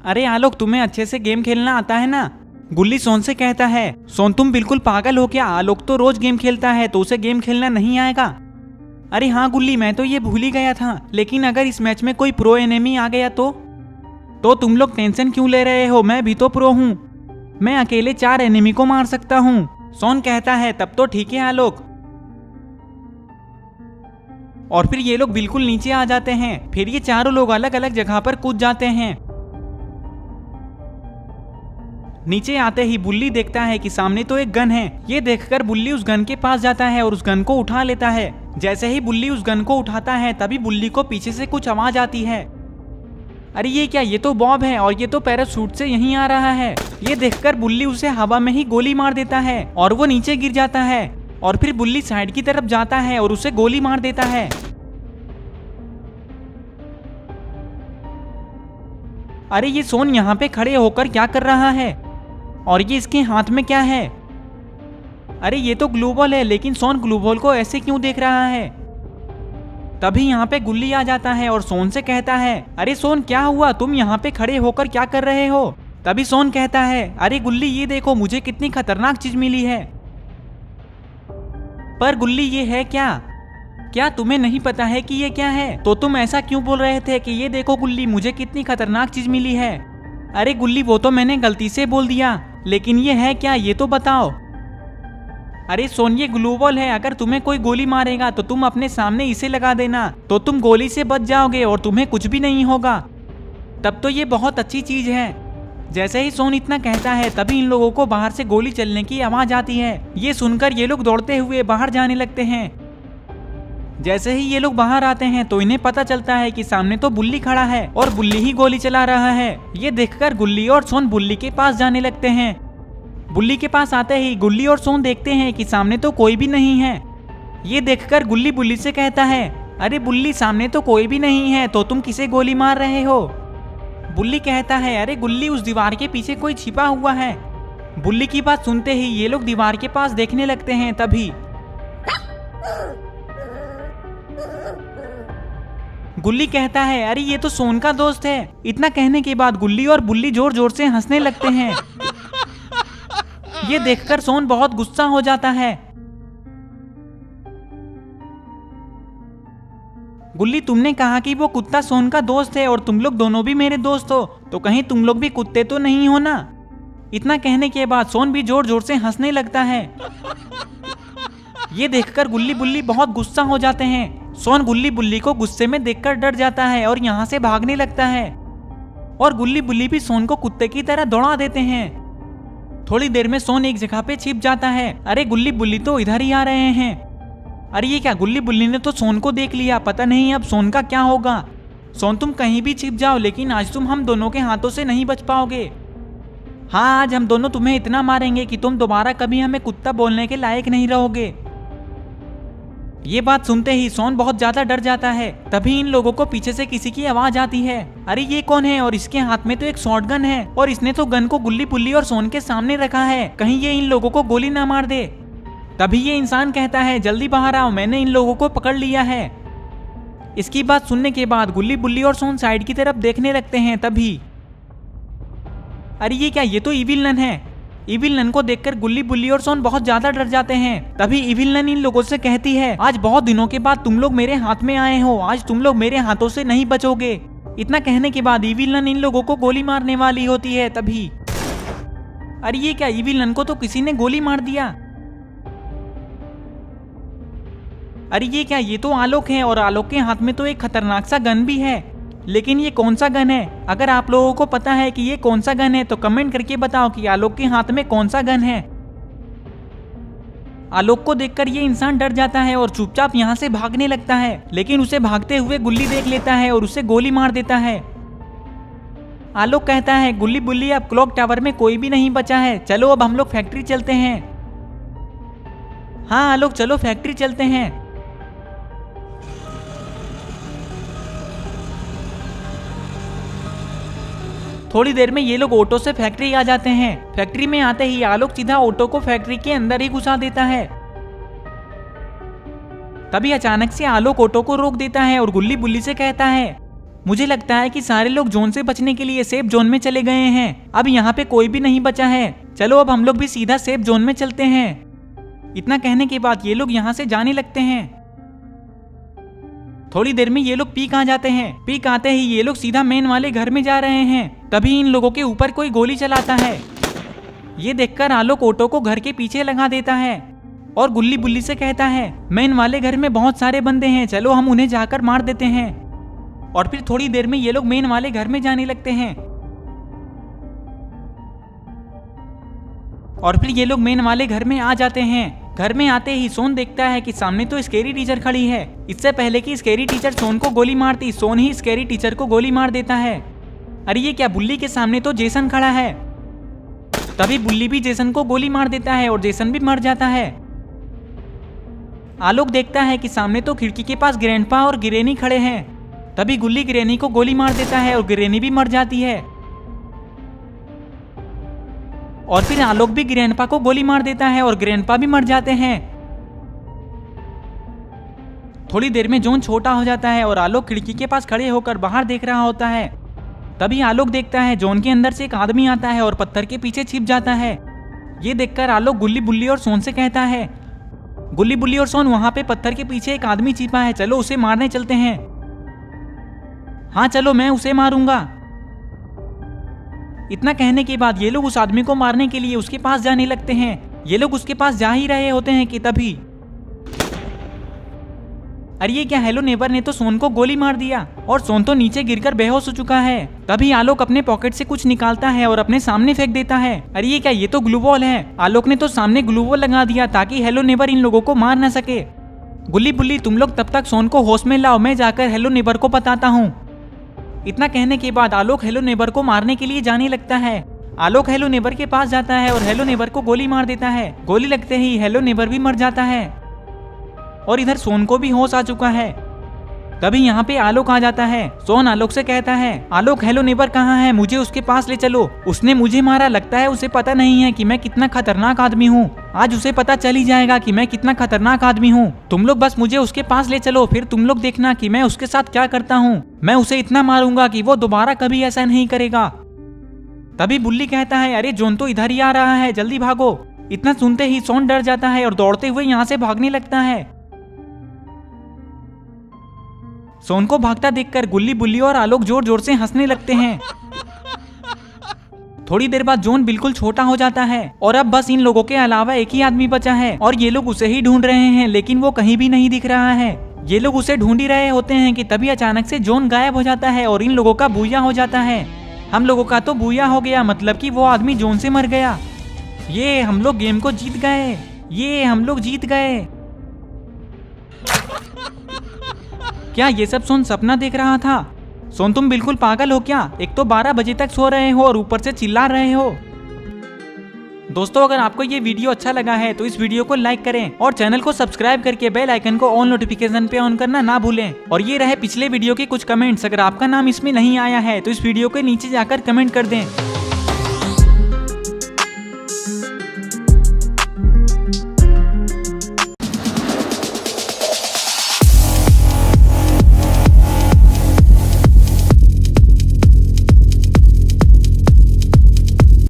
अरे आलोक, तुम्हें अच्छे से गेम खेलना आता है ना? गुल्ली सोन से कहता है। सोन, तुम बिल्कुल पागल हो क्या? आलोक तो रोज गेम खेलता है, तो उसे गेम खेलना नहीं आएगा? अरे हाँ गुल्ली, मैं तो ये भूल ही गया था, लेकिन अगर इस मैच में कोई प्रो एनिमी आ गया तो तुम लोग टेंशन क्यों ले रहे हो? मैं भी तो प्रो हूँ, मैं अकेले 4 एनिमी को मार सकता हूँ। सोन कहता है तब तो ठीक है आलोक। और फिर ये लोग बिल्कुल नीचे आ जाते हैं। फिर ये चारों लोग अलग अलग जगह पर कूद जाते हैं। नीचे आते ही बुल्ली देखता है कि सामने तो एक गन है। ये देखकर बुल्ली उस गन के पास जाता है और उस गन को उठा लेता है। जैसे ही बुल्ली उस गन को उठाता है तभी बुल्ली को पीछे से कुछ आवाज आती है। अरे ये क्या? ये तो बॉब है और ये तो पैराशूट से यहीं आ रहा है। ये देखकर बुल्ली उसे हवा में ही गोली मार देता है और वो नीचे गिर जाता है। और फिर बुल्ली साइड की तरफ जाता है और उसे गोली मार देता है। अरे ये सोन यहाँ पे खड़े होकर क्या कर रहा है? और ये इसके हाथ में क्या है? अरे ये तो ग्लू बॉल है, लेकिन सोन ग्लू बॉल को ऐसे क्यों देख रहा है? तभी यहाँ पे गुल्ली आ जाता है और सोन से कहता है, अरे सोन क्या हुआ? तुम यहाँ पे खड़े होकर क्या कर रहे हो? तभी सोन कहता है, अरे गुल्ली ये देखो, मुझे कितनी खतरनाक चीज मिली है। पर गुल्ली ये है क्या तुम्हें नहीं पता है कि ये क्या है? तो तुम ऐसा क्यों बोल रहे थे कि ये देखो गुल्ली, मुझे कितनी खतरनाक चीज मिली है? अरे गुल्ली वो तो मैंने गलती से बोल दिया, लेकिन ये है क्या, ये तो बताओ। अरे सोन ये ग्लू बॉल है, अगर तुम्हें कोई गोली मारेगा तो तुम अपने सामने इसे लगा देना, तो तुम गोली से बच जाओगे और तुम्हें कुछ भी नहीं होगा। तब तो ये बहुत अच्छी चीज है। जैसे ही सोन इतना कहता है तभी इन लोगों को बाहर से गोली चलने की आवाज आती है। ये सुनकर ये लोग दौड़ते हुए बाहर जाने लगते हैं। जैसे ही ये लोग बाहर आते हैं तो इन्हें पता चलता है कि सामने तो बुल्ली खड़ा है और बुल्ली ही गोली चला रहा है। ये देखकर गुल्ली और सोन बुल्ली के पास जाने लगते हैं। बुल्ली के पास आते ही गुल्ली और सोन देखते हैं कि सामने तो कोई भी नहीं है। ये देखकर गुल्ली बुल्ली से कहता है, अरे बुल्ली सामने तो कोई भी नहीं है, तो तुम किसे गोली मार रहे हो? बुल्ली कहता है, अरे गुल्ली उस दीवार के पीछे कोई छिपा हुआ है। बुल्ली की बात सुनते ही ये लोग दीवार के पास देखने लगते हैं। तभी गुल्ली कहता है, अरे ये तो सोन का दोस्त है। इतना कहने के बाद गुल्ली और बुल्ली जोर जोर से हंसने लगते हैं। ये देखकर सोन बहुत गुस्सा हो जाता है। गुल्ली, तुमने कहा कि वो कुत्ता सोन का दोस्त है और तुम लोग दोनों भी मेरे दोस्त हो, तो कहीं तुम लोग भी कुत्ते तो नहीं हो ना? इतना कहने के बाद सोन भी जोर जोर से हंसने लगता है। ये देखकर गुल्ली बुल्ली बहुत गुस्सा हो जाते हैं। सोन गुल्ली बुल्ली को गुस्से में देखकर डर जाता है और यहाँ से भागने लगता है। और गुल्ली बुल्ली भी सोन को कुत्ते की तरह दौड़ा देते हैं। थोड़ी देर में सोन एक जगह पे छिप जाता है। अरे गुल्ली बुल्ली तो इधर ही आ रहे हैं। अरे ये क्या, गुल्ली बुल्ली ने तो सोन को देख लिया। पता नहीं अब सोन का क्या होगा। सोन तुम कहीं भी छिप जाओ, लेकिन आज तुम हम दोनों के हाथों से नहीं बच पाओगे। हाँ, आज हम दोनों तुम्हें इतना मारेंगे कि तुम दोबारा कभी हमें कुत्ता बोलने के लायक नहीं रहोगे। ये बात सुनते ही सोन बहुत ज्यादा डर जाता है। तभी इन लोगों को पीछे से किसी की आवाज आती है। अरे ये कौन है? और इसके हाथ में तो एक शॉटगन है और इसने तो गन को गुल्ली बुल्ली और सोन के सामने रखा है, कहीं ये इन लोगों को गोली ना मार दे। तभी ये इंसान कहता है, जल्दी बाहर आओ, मैंने इन लोगों को पकड़ लिया है। इसकी बात सुनने के बाद गुल्ली बुल्ली और सोन साइड की तरफ देखने लगते हैं। तभी अरे ये क्या, ये तो इविल नन है। इविल नन को देखकर गुल्ली बुल्ली और सोन बहुत ज्यादा डर जाते हैं। तभी इविल नन इन लोगों से कहती है, आज बहुत दिनों के बाद तुम लोग मेरे हाथ में आए हो, आज तुम लोग मेरे हाथों से नहीं बचोगे। इतना कहने के बाद इविल नन इन लोगों को गोली मारने वाली होती है। तभी अरे ये क्या, इविल नन को तो किसी ने गोली मार दिया। अरे ये क्या, ये तो आलोक है और आलोक के हाथ में तो एक खतरनाक सा गन भी है। लेकिन ये कौन सा गन है? अगर आप लोगों को पता है कि ये कौन सा गन है तो कमेंट करके बताओ कि आलोक के हाथ में कौन सा गन है। आलोक को देखकर ये इंसान डर जाता है और चुपचाप यहाँ से भागने लगता है, लेकिन उसे भागते हुए गुल्ली देख लेता है और उसे गोली मार देता है। आलोक कहता है, गुल्ली बुल्ली अब क्लॉक टावर में कोई भी नहीं बचा है, चलो अब हम लोग फैक्ट्री चलते हैं। हाँ आलोक, चलो फैक्ट्री चलते हैं। थोड़ी देर में ये लोग ऑटो से फैक्ट्री आ जाते हैं। फैक्ट्री में आते ही आलोक सीधा ऑटो को फैक्ट्री के अंदर ही घुसा देता है। तभी अचानक से आलोक ऑटो को रोक देता है और गुल्ली बुल्ली से कहता है, मुझे लगता है कि सारे लोग जोन से बचने के लिए सेफ जोन में चले गए हैं। अब यहाँ पे कोई भी नहीं बचा है। चलो अब हम लोग भी सीधा सेफ जोन में चलते हैं। इतना कहने के बाद ये लोग यहाँ से जाने लगते हैं। थोड़ी देर में ये लोग पीक आ जाते हैं। पीक आते ही ये लोग सीधा मेन वाले घर में जा रहे हैं। तभी इन लोगों के ऊपर कोई गोली चलाता है। ये देखकर आलोक ऑटो को घर के पीछे लगा देता है और गुल्ली बुल्ली से कहता है, मेन वाले घर में बहुत सारे बंदे हैं, चलो हम उन्हें जाकर मार देते हैं। और फिर थोड़ी देर में ये लोग मेन वाले घर में जाने लगते हैं। और फिर ये लोग मेन वाले घर में आ जाते हैं। घर में आते ही सोन देखता है कि सामने तो स्कैरी टीचर खड़ी है। इससे पहले कि स्कैरी टीचर सोन को गोली मारती, सोन ही स्कैरी टीचर को गोली मार देता है। अरे ये क्या, बुल्ली के सामने तो जेसन खड़ा है। तभी बुल्ली भी जेसन को गोली मार देता है और जेसन भी मर जाता है। आलोक देखता है कि सामने तो खिड़की के पास ग्रैंडपा और गिरेनी खड़े हैं। तभी गुल्ली गिरेनी को गोली मार देता है और गिरेनी भी मर जाती है। और फिर आलोक भी ग्रैंडपा को गोली मार देता है और ग्रैंडपा भी मर जाते हैं। थोड़ी देर में जोन छोटा हो जाता है और आलोक खिड़की के पास खड़े होकर बाहर देख रहा होता है। तभी आलोक देखता है जोन के अंदर से एक आदमी आता है और पत्थर के पीछे छिप जाता है। ये देखकर आलोक गुल्ली बुल्ली और सोन से कहता है, गुल्ली बुल्ली और सोन, वहां पे पत्थर के पीछे एक आदमी छिपा है, चलो उसे मारने चलते हैं। हाँ चलो, मैं उसे मारूंगा। इतना कहने के बाद ये लोग उस आदमी को मारने के लिए उसके पास जाने लगते हैं। ये लोग उसके पास जा ही रहे होते हैं कि तभी अरे ये क्या, हेलो नेबर ने तो सोन को गोली मार दिया और सोन तो नीचे गिरकर बेहोश हो चुका है। तभी आलोक अपने पॉकेट से कुछ निकालता है और अपने सामने फेंक देता है। अरे ये क्या, ये तो ग्लू बॉल है। आलोक ने तो सामने ग्लू बॉल लगा दिया ताकि हेलो नेबर इन लोगों को मार ना सके। गुल्ली बुल्ली, तुम लोग तब तक सोन को होश में लाओ, मैं जाकर हेलो नेबर को बताता हूँ। इतना कहने के बाद आलोक हेलो नेबर को मारने के लिए जाने लगता है। आलोक हेलो नेबर के पास जाता है और हेलो नेबर को गोली मार देता है। गोली लगते ही हेलो नेबर भी मर जाता है और इधर सोन को भी होश आ चुका है। तभी यहाँ पे आलोक आ जाता है। सोन आलोक से कहता है, आलोक हेलो नेबर कहाँ है, मुझे उसके पास ले चलो। उसने मुझे मारा, लगता है उसे पता नहीं है कि मैं कितना खतरनाक आदमी हूँ। आज उसे पता चल ही जाएगा कि मैं कितना खतरनाक आदमी हूँ। तुम लोग बस मुझे उसके पास ले चलो, फिर तुम लोग देखना कि मैं उसके साथ क्या करता हूँ। मैं उसे इतना मारूंगा कि वो दोबारा कभी ऐसा नहीं करेगा। तभी बुल्ली कहता है, अरे जोन तो इधर ही आ रहा है, जल्दी भागो। इतना सुनते ही सोन डर जाता है और दौड़ते हुए यहाँ से भागने लगता है। सोन को भागता देखकर गुल्ली बुल्ली और आलोक जोर जोर से हंसने लगते हैं। थोड़ी देर बाद जोन बिल्कुल छोटा हो जाता है और अब बस इन लोगों के अलावा एक ही आदमी बचा है और ये लोग उसे ही ढूंढ रहे हैं, लेकिन वो कहीं भी नहीं दिख रहा है। ये लोग उसे ढूंढ ही रहे होते हैं कि तभी अचानक से जोन गायब हो जाता है और इन लोगों का बूया हो जाता है। हम लोगों का तो बूया हो गया, मतलब कि वो आदमी जोन से मर गया। ये हम लोग गेम को जीत गए, ये हम लोग जीत गए। क्या ये सब सोन सपना देख रहा था? सोन तुम बिल्कुल पागल हो क्या? एक तो 12 बजे तक सो रहे हो और ऊपर से चिल्ला रहे हो। दोस्तों अगर आपको ये वीडियो अच्छा लगा है तो इस वीडियो को लाइक करें और चैनल को सब्सक्राइब करके बेल आइकन को ऑल नोटिफिकेशन पे ऑन करना ना भूलें। और ये रहे पिछले वीडियो के कुछ कमेंट्स, अगर आपका नाम इसमें नहीं आया है तो इस वीडियो के नीचे जाकर कमेंट कर दें।